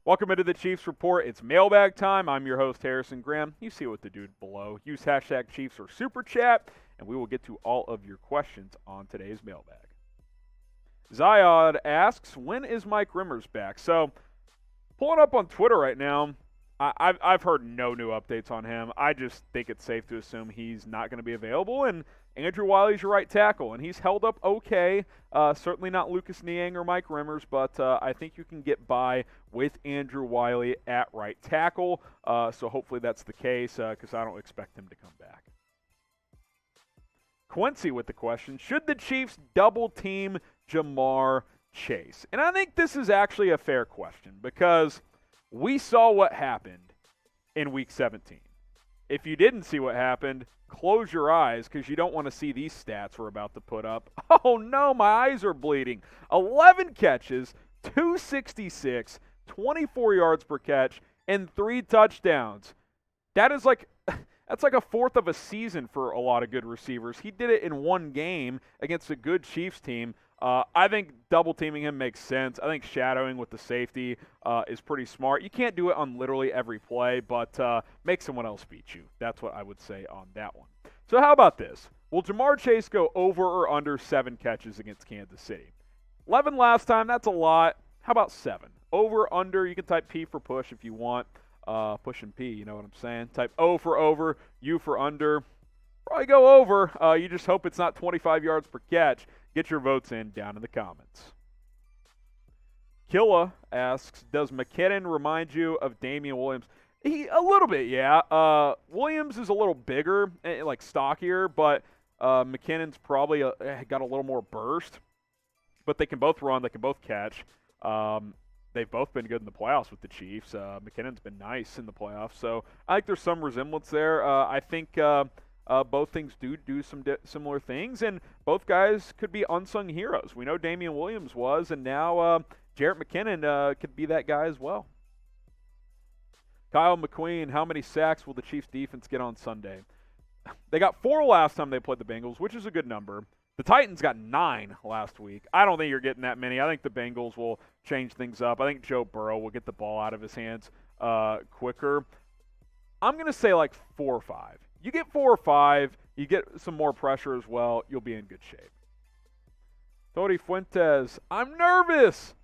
Welcome into the Chiefs Report. It's mailbag time. I'm your host, Harrison Graham. You see what the dude below. Use hashtag Chiefs or Super Chat, and we will get to all of your questions on today's mailbag. Zyod asks, when is Mike Remmers back? So, pulling up on Twitter right now, I've heard no new updates on him. I just think it's safe to assume he's not going to be available, and Andrew Wiley's your right tackle, and he's held up okay. Certainly not Lucas Niang or Mike Remmers, but I think you can get by with Andrew Wiley at right tackle. So hopefully that's the case because I don't expect him to come back. Quincy with the question, should the Chiefs double team Ja'Marr Chase? And I think this is actually a fair question because we saw what happened in Week 17. If you didn't see what happened, close your eyes because you don't want to see these stats we're about to put up. Oh no, my eyes are bleeding. 11 catches, 266, 24 yards per catch, and 3 touchdowns. That's like a fourth of a season for a lot of good receivers. He did it in one game against a good Chiefs team. I think double teaming him makes sense. I think shadowing with the safety is pretty smart. You can't do it on literally every play, but make someone else beat you. That's what I would say on that one. So how about this? Will Ja'Marr Chase go over or under 7 catches against Kansas City? 11 last time, that's a lot. How about 7? Over, under, you can type P for push if you want. Push and P, you know what I'm saying? Type O for over, U for under. Probably go over. You just hope it's not 25 yards per catch. Get your votes in down in the comments. Killua asks, does McKinnon remind you of Damian Williams? A little bit, yeah. Williams is a little bigger, like stockier, but McKinnon's probably got a little more burst. But they can both run, they can both catch. They've both been good in the playoffs with the Chiefs. McKinnon's been nice in the playoffs, so I think there's some resemblance there. I think both things do some similar things, and both guys could be unsung heroes. We know Damian Williams was, and now Jarrett McKinnon could be that guy as well. Kyle McQueen, how many sacks will the Chiefs defense get on Sunday? They got 4 last time they played the Bengals, which is a good number. The Titans got 9 last week. I don't think you're getting that many. I think the Bengals will change things up. I think Joe Burrow will get the ball out of his hands quicker. I'm going to say like 4 or 5. You get 4 or 5, you get some more pressure as well, you'll be in good shape. Tony Fuentes, I'm nervous.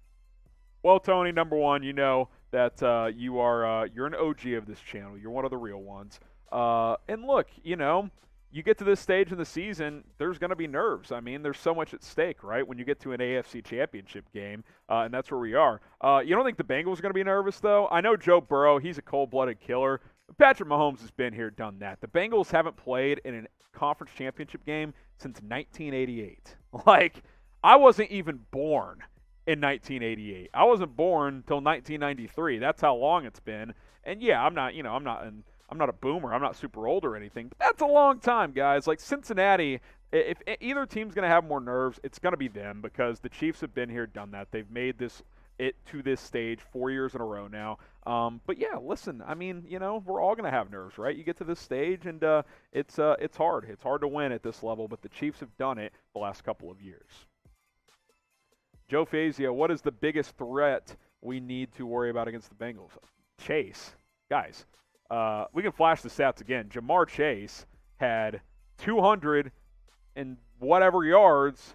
Well, Tony, number one, you know that you're an OG of this channel. You're one of the real ones. And look, you get to this stage in the season, there's going to be nerves. I mean, there's so much at stake, right? When you get to an AFC Championship game, and that's where we are. You don't think the Bengals are going to be nervous, though? I know Joe Burrow, he's a cold-blooded killer. Patrick Mahomes has been here, done that. The Bengals haven't played in a conference championship game since 1988. Like, I wasn't even born in 1988. I wasn't born until 1993. That's how long it's been. And yeah, I'm not a boomer. I'm not super old or anything. But that's a long time, guys. Like Cincinnati, if either team's going to have more nerves, it's going to be them because the Chiefs have been here, done that. They've made it to this stage 4 years in a row now. But yeah, listen, I mean, we're all going to have nerves, right? You get to this stage, and it's hard. It's hard to win at this level, but the Chiefs have done it the last couple of years. Joe Fazio, what is the biggest threat we need to worry about against the Bengals? Chase. Guys, we can flash the stats again. Ja'Marr Chase had 200 and whatever yards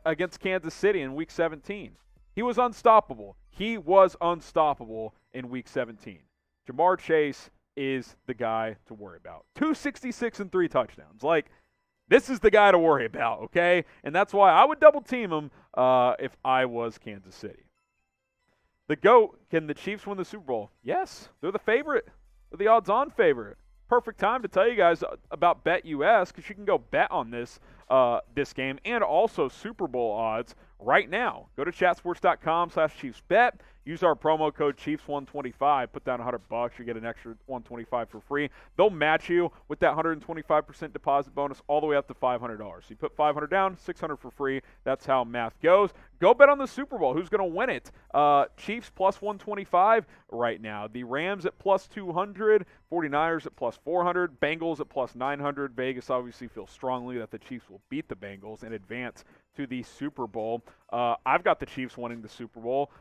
against Kansas City in Week 17. He was unstoppable. He was unstoppable in Week 17. Ja'Marr Chase is the guy to worry about. 266 and 3 touchdowns. Like, this is the guy to worry about, okay? And that's why I would double team him if I was Kansas City. The GOAT, can the Chiefs win the Super Bowl? Yes, they're the favorite. They're the odds-on favorite. Perfect time to tell you guys about BetUS because you can go bet on this game and also Super Bowl odds right now. Go to chatsports.com/ChiefsBet. Use our promo code Chiefs125. Put down $100. You get an extra $125 for free. They'll match you with that 125% deposit bonus all the way up to $500. So you put $500 down, $600 for free. That's how math goes. Go bet on the Super Bowl. Who's going to win it? Chiefs plus 125 right now. The Rams at plus 200. 49ers at plus 400. Bengals at plus 900. Vegas obviously feels strongly that the Chiefs will beat the Bengals and advance to the Super Bowl. I've got the Chiefs winning the Super Bowl.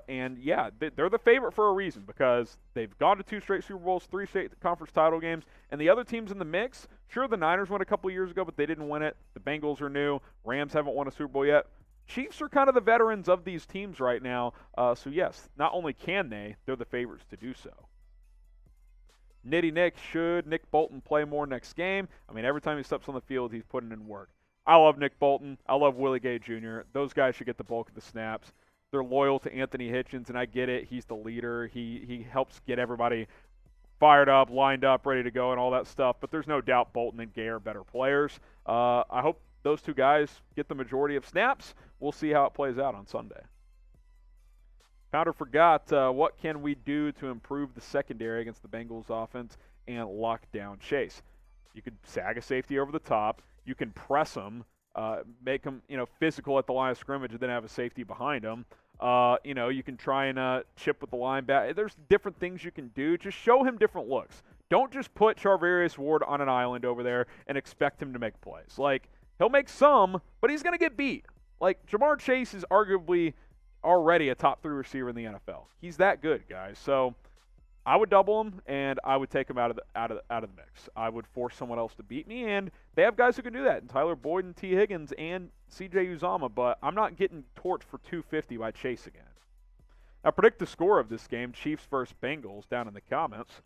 And, yeah, they're the favorite for a reason because they've gone to 2 straight Super Bowls, 3 straight conference title games. And the other teams in the mix, sure, the Niners won a couple years ago, but they didn't win it. The Bengals are new. Rams haven't won a Super Bowl yet. Chiefs are kind of the veterans of these teams right now. So, yes, not only can they're the favorites to do so. Nitty Nick, should Nick Bolton play more next game? I mean, every time he steps on the field, he's putting in work. I love Nick Bolton. I love Willie Gay Jr. Those guys should get the bulk of the snaps. They're loyal to Anthony Hitchens, and I get it. He's the leader. He helps get everybody fired up, lined up, ready to go, and all that stuff. But there's no doubt Bolton and Gay are better players. I hope those 2 guys get the majority of snaps. We'll see how it plays out on Sunday. Pounder forgot, what can we do to improve the secondary against the Bengals offense and lock down Chase? You could sag a safety over the top. You can press them, make them, physical at the line of scrimmage and then have a safety behind them. You can try and chip with the linebacker. There's different things you can do. Just show him different looks. Don't just put Charvarius Ward on an island over there and expect him to make plays. Like, he'll make some, but he's going to get beat. Like, Jamar Chase is arguably already a top 3 receiver in the NFL. He's that good, guys. So I would double him, and I would take him out of the mix. I would force someone else to beat me, and they have guys who can do that, and Tyler Boyd and T. Higgins and C.J. Uzomah, but I'm not getting torched for 250 by Chase again. Now, predict the score of this game, Chiefs versus Bengals, down in the comments.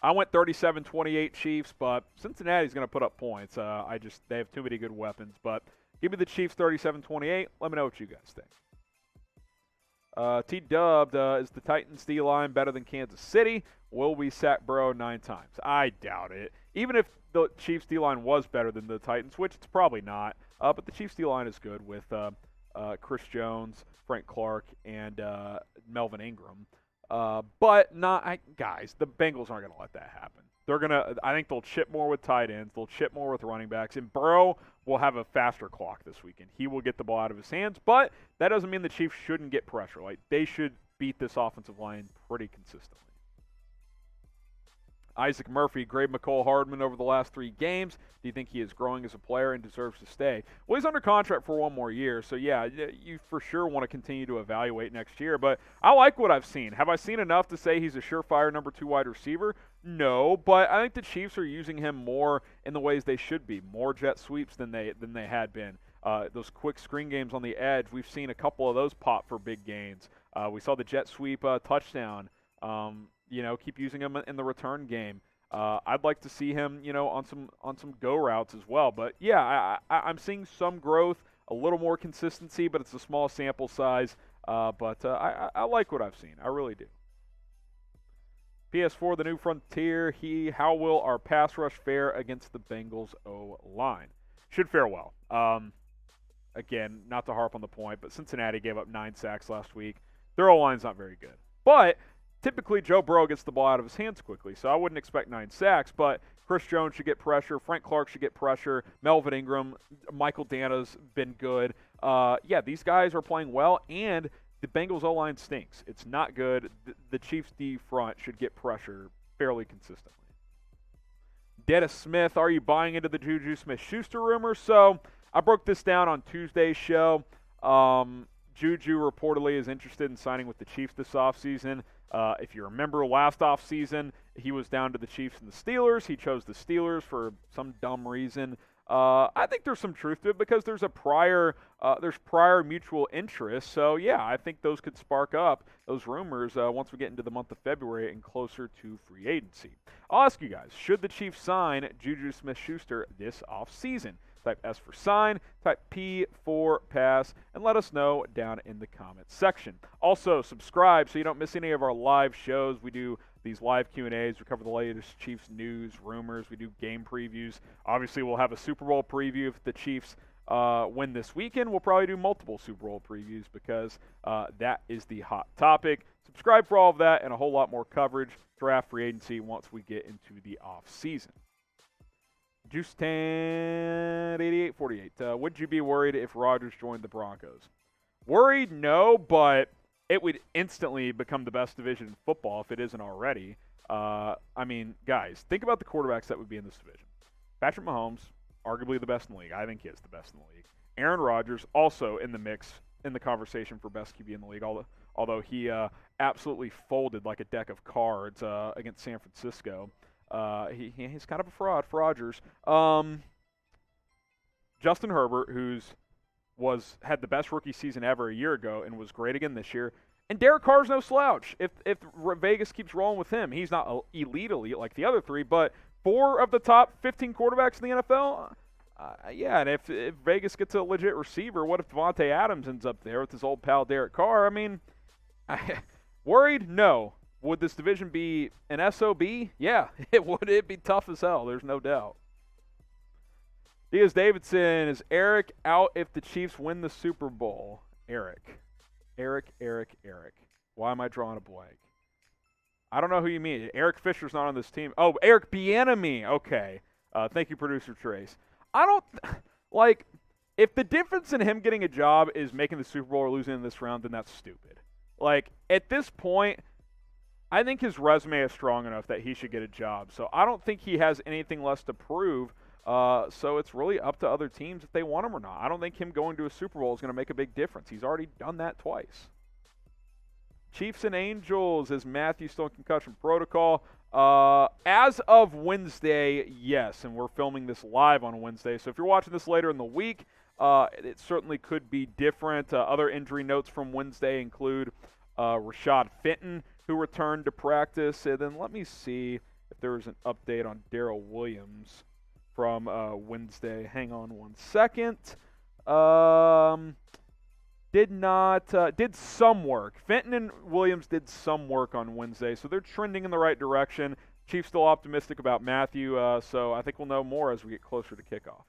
I went 37-28 Chiefs, but Cincinnati's going to put up points. They have too many good weapons, but give me the Chiefs 37-28. Let me know what you guys think. T-dubbed, is the Titans D-line better than Kansas City? Will we sack Burrow 9 times? I doubt it. Even if the Chiefs D-line was better than the Titans, which it's probably not, but the Chiefs D-line is good with Chris Jones, Frank Clark, and Melvin Ingram. But guys, the Bengals aren't going to let that happen. I think they'll chip more with tight ends. They'll chip more with running backs. And Burrow will have a faster clock this weekend. He will get the ball out of his hands. But that doesn't mean the Chiefs shouldn't get pressure. Like, they should beat this offensive line pretty consistently. Isaac Murphy, grade McCole Hardman over the last 3 games. Do you think he is growing as a player and deserves to stay? Well, he's under contract for 1 more year. So, yeah, you for sure want to continue to evaluate next year. But I like what I've seen. Have I seen enough to say he's a surefire number 2 wide receiver? No, but I think the Chiefs are using him more in the ways they should be. More jet sweeps than they had been. Those quick screen games on the edge, we've seen a couple of those pop for big gains. We saw the jet sweep touchdown. Keep using him in the return game. I'd like to see him, on some go routes as well. But yeah, I'm seeing some growth, a little more consistency, but it's a small sample size. But I like what I've seen. I really do. PS4, the new frontier. How will our pass rush fare against the Bengals O-line? Should fare well. Again, not to harp on the point, but Cincinnati gave up 9 sacks last week. Their O-line's not very good. But typically, Joe Burrow gets the ball out of his hands quickly, so I wouldn't expect 9 sacks, but Chris Jones should get pressure. Frank Clark should get pressure. Melvin Ingram, Michael Dana's been good. These guys are playing well, and the Bengals O-line stinks. It's not good. The Chiefs D front should get pressure fairly consistently. Dennis Smith, are you buying into the JuJu Smith-Schuster rumor? So I broke this down on Tuesday's show. JuJu reportedly is interested in signing with the Chiefs this offseason. If you remember last offseason, he was down to the Chiefs and the Steelers. He chose the Steelers for some dumb reason. I think there's some truth to it because there's prior mutual interest. So, yeah, I think those could spark up those rumors once we get into the month of February and closer to free agency. I'll ask you guys, should the Chiefs sign JuJu Smith-Schuster this offseason? Type S for sign, type P for pass, and let us know down in the comments section. Also, subscribe so you don't miss any of our live shows. We do these live Q&As. We cover the latest Chiefs news, rumors. We do game previews. Obviously, we'll have a Super Bowl preview if the Chiefs win this weekend. We'll probably do multiple Super Bowl previews because that is the hot topic. Subscribe for all of that and a whole lot more coverage, draft, free agency once we get into the off-season. Juice 10, 88-48. Would you be worried if Rodgers joined the Broncos? Worried? No, but it would instantly become the best division in football if it isn't already. Guys, think about the quarterbacks that would be in this division. Patrick Mahomes, arguably the best in the league. I think he is the best in the league. Aaron Rodgers also in the mix, in the conversation for best QB in the league, although he absolutely folded like a deck of cards against San Francisco. He's kind of a fraud for Rodgers. Justin Herbert, had the best rookie season ever a year ago and was great again this year. And Derek Carr's no slouch. If Vegas keeps rolling with him, he's not elite like the other three, but 4 of the top 15 quarterbacks in the NFL. Yeah, and if Vegas gets a legit receiver, what if Devontae Adams ends up there with his old pal Derek Carr? I mean, worried? No. Would this division be an SOB? Yeah, it would. It'd be tough as hell. There's no doubt. Davidson, is Eric out if the Chiefs win the Super Bowl? Eric. Why am I drawing a blank? I don't know who you mean. Eric Fisher's not on this team. Oh, Eric Bieniemy. Okay. Thank you, Producer Trace. I don't if the difference in him getting a job is making the Super Bowl or losing in this round, then that's stupid. Like, at this point, I think his resume is strong enough that he should get a job. So I don't think he has anything less to prove. So it's really up to other teams if they want him or not. I don't think him going to a Super Bowl is going to make a big difference. He's already done that twice. Chiefs and Angels, is Matthew still in concussion protocol? As of Wednesday, yes, and we're filming this live on Wednesday. So if you're watching this later in the week, it certainly could be different. Other injury notes from Wednesday include Rashad Fenton, who returned to practice. And then let me see if there was an update on Darrell Williams from Wednesday. Hang on one second. Did some work. Fenton and Williams did some work on Wednesday, so they're trending in the right direction. Chiefs still optimistic about Matthew, so I think we'll know more as we get closer to kickoff.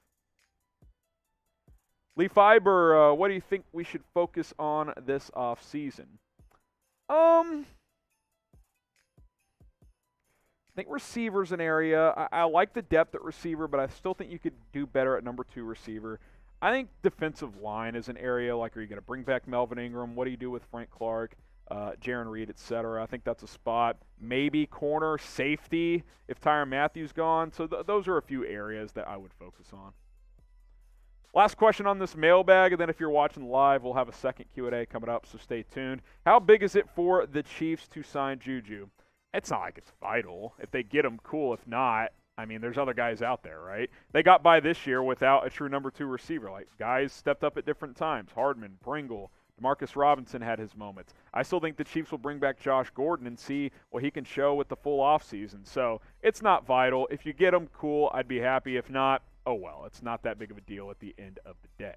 Lee Fiber, what do you think we should focus on this offseason? I think receiver's an area. I like the depth at receiver, but I still think you could do better at number 2 receiver. I think defensive line is an area, like, are you going to bring back Melvin Ingram? What do you do with Frank Clark, Jaron Reed, etc.? I think that's a spot. Maybe corner, safety, if Tyrann Mathieu's gone. So those are a few areas that I would focus on. Last question on this mailbag, and then if you're watching live, we'll have a second Q&A coming up, so stay tuned. How big is it for the Chiefs to sign JuJu? It's not like it's vital. If they get him, cool. If not, I mean, there's other guys out there, right? They got by this year without a true number 2 receiver. Like, guys stepped up at different times. Hardman, Pringle, Demarcus Robinson had his moments. I still think the Chiefs will bring back Josh Gordon and see what he can show with the full offseason. So it's not vital. If you get him, cool. I'd be happy. If not, oh well. It's not that big of a deal at the end of the day.